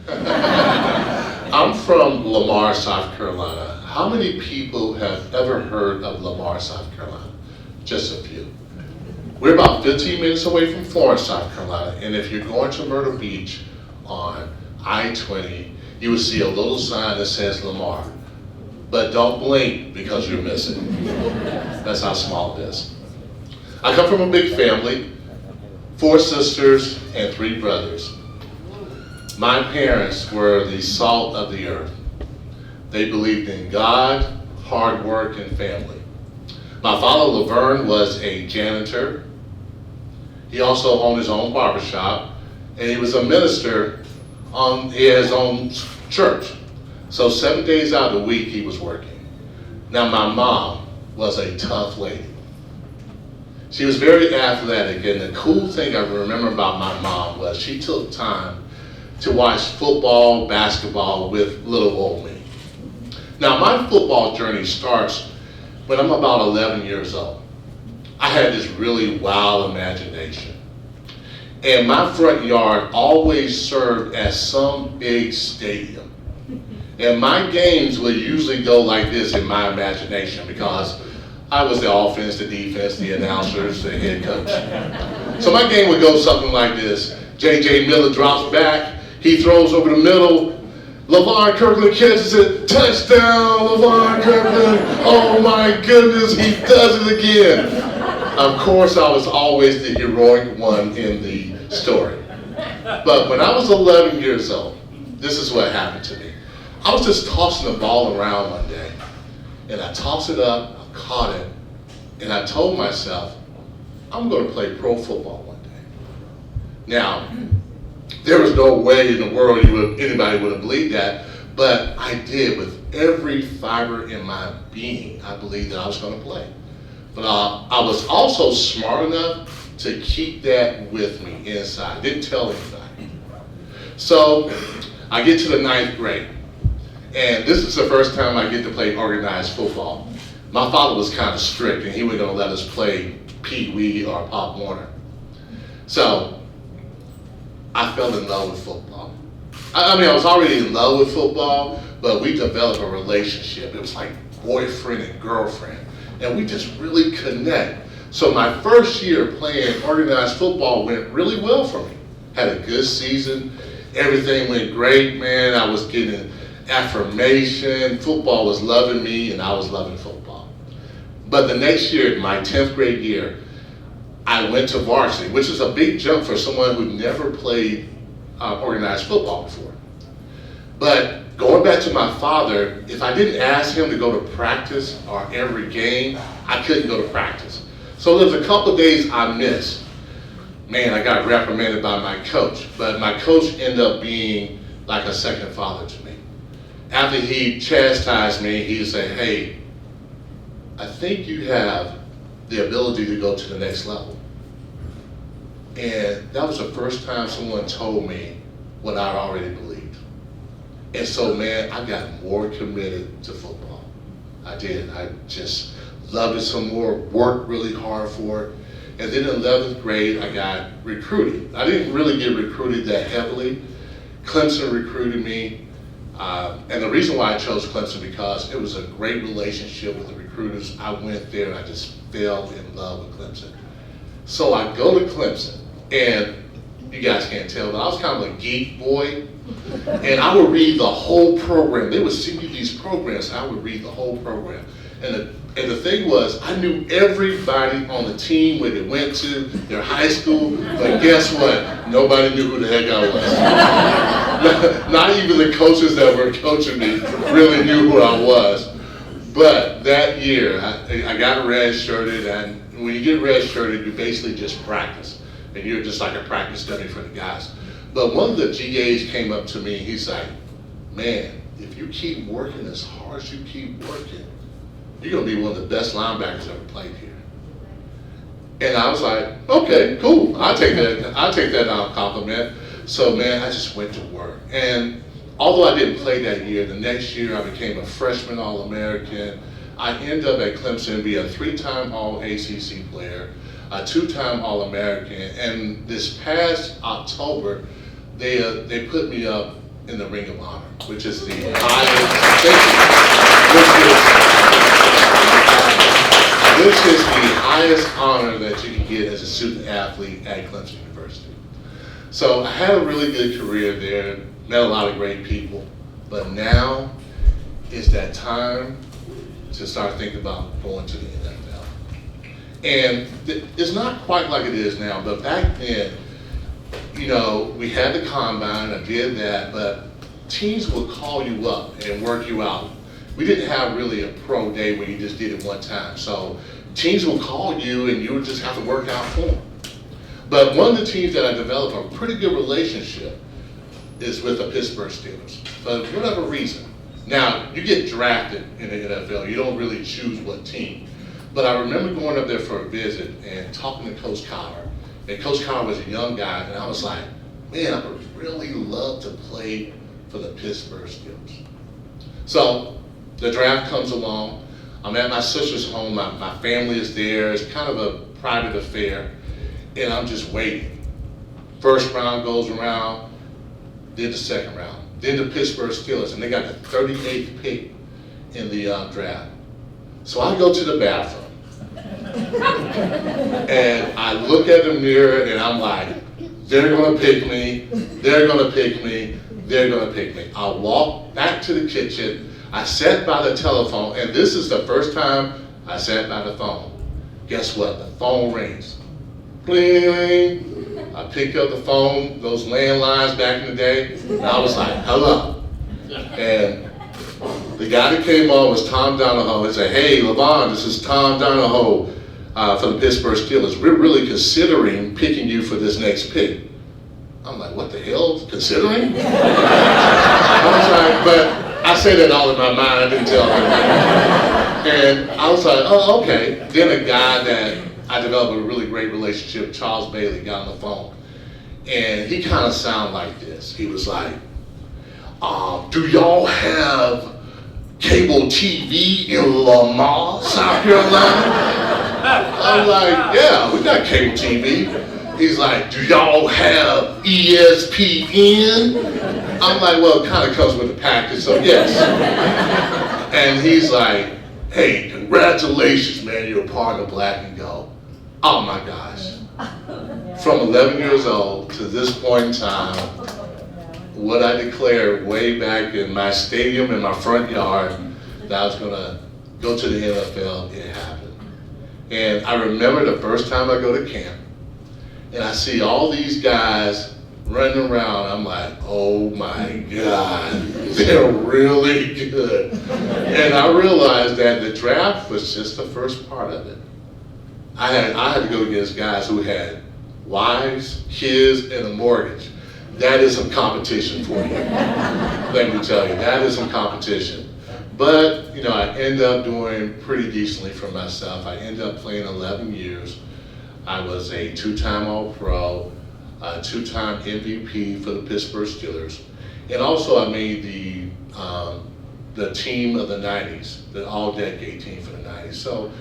I'm from Lamar, South Carolina. How many people have ever heard of Lamar, South Carolina? Just a few. We're about 15 minutes away from Florence, South Carolina, and if you're going to Myrtle Beach on I-20, you will see a little sign that says Lamar. But don't blink because you're missing. That's how small it is. I come from a big family, 4 sisters and 3 brothers. My parents were the salt of the earth. They believed in God, hard work, and family. My father, Levon, was a janitor. He also owned his own barbershop, and he was a minister on his own church. So 7 days out of the week, he was working. Now, my mom was a tough lady. She was very athletic, and the cool thing I remember about my mom was she took time to watch football, basketball with little old me. Now, my football journey starts when I'm about 11 years old. I had this really wild imagination. And my front yard always served as some big stadium. And my games would usually go like this in my imagination because I was the offense, the defense, the announcers, the head coach. So my game would go something like this. J.J. Miller drops back. He throws over the middle. Levon Kirkland catches it. Touchdown, Levon Kirkland. Oh my goodness, he does it again. Of course, I was always the heroic one in the story. But when I was 11 years old, this is what happened to me. I was just tossing the ball around one day, and I tossed it up, I caught it, and I told myself, I'm going to play pro football one day. Now, there was no way in the world anybody would have believed that, but I did. With every fiber in my being, I believed that I was going to play. But I was also smart enough to keep that with me inside. Didn't tell anybody. So I get to the 9th grade, and this is the first time I get to play organized football. My father was kind of strict, and he wasn't going to let us play Pee Wee or Pop Warner. So I fell in love with football. I mean, I was already in love with football, but we developed a relationship. It was like boyfriend and girlfriend, and we just really connect. So my first year playing organized football went really well for me. Had a good season. Everything went great, man. I was getting affirmation. Football was loving me, and I was loving football. But the next year, my 10th grade year, I went to varsity, which is a big jump for someone who never played organized football before. But going back to my father, if I didn't ask him to go to practice or every game, I couldn't go to practice. So there was a couple of days I missed. Man, I got reprimanded by my coach, but my coach ended up being like a second father to me. After he chastised me, he said, hey, I think you have the ability to go to the next level. And that was the first time someone told me what I already believed. And so, man, I got more committed to football. I did. I just loved it some more, worked really hard for it. And then in 11th grade, I got recruited. I didn't really get recruited that heavily. Clemson recruited me. And the reason why I chose Clemson because it was a great relationship with the recruiters. I went there and I just fell in love with Clemson. So I go to Clemson, and you guys can't tell, but I was kind of a geek boy. And I would read the whole program. They would send me these programs, and I would read the whole program. And the thing was, I knew everybody on the team where they went to, their high school, but guess what? Nobody knew who the heck I was. Not even the coaches that were coaching me really knew who I was. But that year, I got red-shirted, and when you get red-shirted, you basically just practice. And you're just like a practice dummy for the guys. But one of the GAs came up to me, and he's like, man, if you keep working as hard as you keep working, you're going to be one of the best linebackers ever played here. And I was like, okay, cool. I'll take that compliment. So, man, I just went to work. And although I didn't play that year, the next year I became a freshman All-American. I ended up at Clemson being a 3-time All-ACC player, a 2-time All-American. And this past October, they put me up in the Ring of Honor, which is the highest honor that you can get as a student athlete at Clemson University. So I had a really good career there, met a lot of great people, but now is that time to start thinking about going to the NFL. And it's not quite like it is now, but back then, you know, we had the combine, I did that, but teams would call you up and work you out. We didn't have really a pro day where you just did it one time. So teams would call you and you would just have to work out for them. But one of the teams that I developed a pretty good relationship is with the Pittsburgh Steelers, for whatever reason. Now, you get drafted in the NFL, you don't really choose what team. But I remember going up there for a visit and talking to Coach Collar. And Coach Collar was a young guy, and I was like, man, I would really love to play for the Pittsburgh Steelers. So the draft comes along. I'm at my sister's home, my family is there. It's kind of a private affair, and I'm just waiting. First round goes around, then the second round, then the Pittsburgh Steelers, and they got the 38th pick in the draft. So I go to the bathroom, and I look at the mirror, and I'm like, they're gonna pick me, they're gonna pick me, they're gonna pick me. I walk back to the kitchen, I sat by the telephone, and this is the first time I sat by the phone. Guess what? The phone rings. Bling. I pick up the phone, those landlines back in the day, and I was like, hello. And the guy that came on was Tom Donahoe. He said, hey, Levon, this is Tom Donahoe for the Pittsburgh Steelers. We're really considering picking you for this next pick. I'm like, what the hell? Considering? I was like, but I say that all in my mind, I didn't tell him. And I was like, oh, okay. Then a guy that I developed a really great relationship, Charles Bailey, got on the phone. And he kind of sounded like this. He was like, do y'all have cable TV in Lamar, South Carolina? I was like, yeah, we got cable TV. He's like, do y'all have ESPN? I'm like, well, it kind of comes with the package, so yes. And he's like, hey, congratulations, man, you're a part of Black and Gold. Oh my gosh. From 11 years old to this point in time, what I declared way back in my stadium in my front yard that I was gonna go to the NFL, it happened. And I remember the first time I go to camp, and I see all these guys running around. I'm like, oh my God, they're really good. And I realized that the draft was just the first part of it. I had to go against guys who had wives, kids, and a mortgage. That is some competition for you. Let me tell you, that is some competition. But, you know, I ended up doing pretty decently for myself. I ended up playing 11 years. I was a two-time All-Pro, a two-time MVP for the Pittsburgh Steelers. And also I made the team of the 90s, the all-decade team for the 90s. So,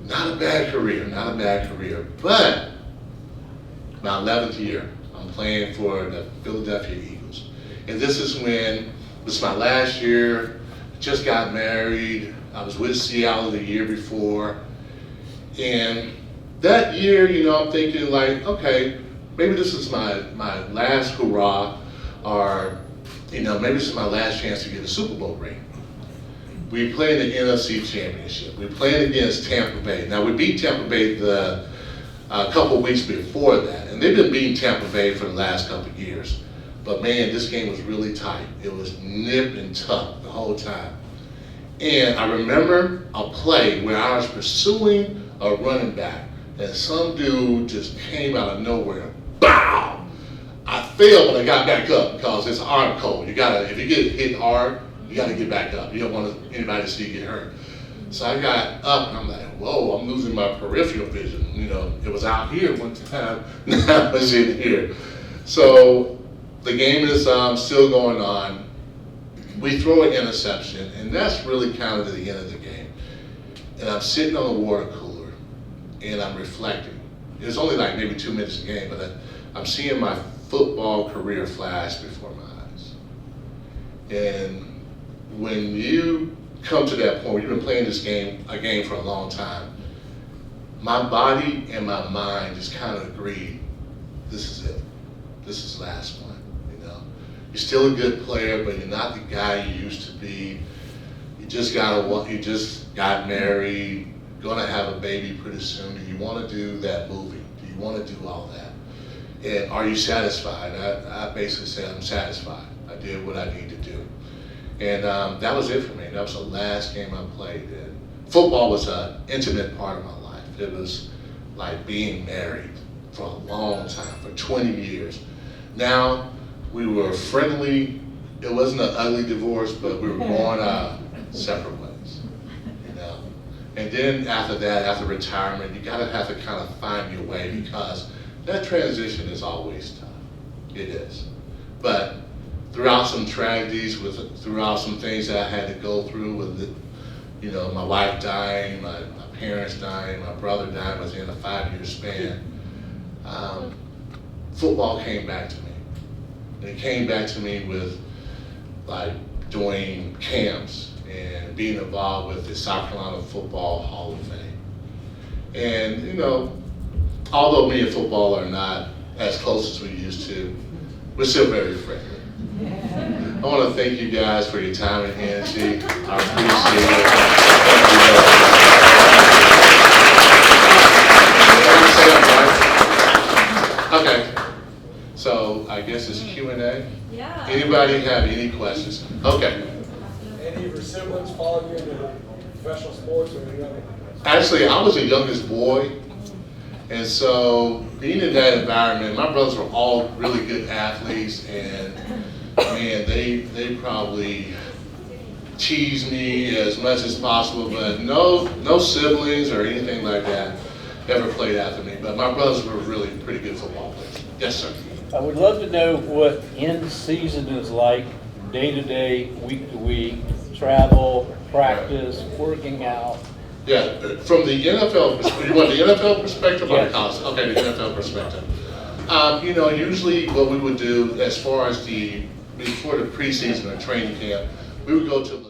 not a bad career, not a bad career. But, my 11th year, I'm playing for the Philadelphia Eagles. And this is my last year, just got married. I was with Seattle the year before. And that year, you know, I'm thinking like, okay, maybe this is my last hurrah, or, you know, maybe this is my last chance to get a Super Bowl ring. We played the NFC Championship. We played against Tampa Bay. Now, we beat Tampa Bay a couple of weeks before that, and they've been beating Tampa Bay for the last couple of years. But man, this game was really tight. It was nip and tuck the whole time. And I remember a play where I was pursuing a running back, and some dude just came out of nowhere. Bow! I fell, but I got back up because it's arm code. You gotta, if you get hit hard, you gotta get back up. You don't want anybody to see you get hurt. So I got up and I'm like, whoa, I'm losing my peripheral vision. You know, it was out here one time, now it's in here. So the game is still going on. We throw an interception, and that's really kind of the end of the game. And I'm sitting on a water cooler, and I'm reflecting. It's only like maybe 2 minutes a game, but I'm seeing my football career flash before my eyes. And when you come to that point where you've been playing a game for a long time, my body and my mind just kind of agreed, this is it. This is the last one, you know. You're still a good player, but you're not the guy you used to be. You just got married, gonna have a baby pretty soon. Do you want to do that movie? Do you want to do all that? And are you satisfied? I basically said, I'm satisfied. I did what I need to do. And that was it for me. That was the last game I played. And football was an intimate part of my life. It was like being married for a long time, for 20 years. Now, we were friendly. It wasn't an ugly divorce, but we were going our separate ways, you know. And then after that, after retirement, you gotta have to kind of find your way, because that transition is always tough. It is. But throughout some tragedies, throughout some things that I had to go through with, you know, my wife dying, my parents dying, my brother dying within a 5-year span, football came back to me. And it came back to me with like doing camps and being involved with the South Carolina Football Hall of Fame. And, you know, although me and football are not as close as we used to, we're still very friendly. I want to thank you guys for your time and energy. I appreciate it. Okay, so I guess it's Q&A. Yeah. Anybody have any questions? Okay. Any of your siblings followed you into professional sports or any other? Actually, I was the youngest boy, and so being in that environment, my brothers were all really good athletes, and man, they probably teased me as much as possible, but no siblings or anything like that ever played after me. But my brothers were really pretty good football players. Yes, sir. I would love to know what end season is like, day to day, week to week, travel, practice, working out. Yeah, from the NFL perspective, you want the NFL perspective or the Yes. college? Okay, the NFL perspective. You know, usually what we would do as far as before the preseason or training camp, we would go to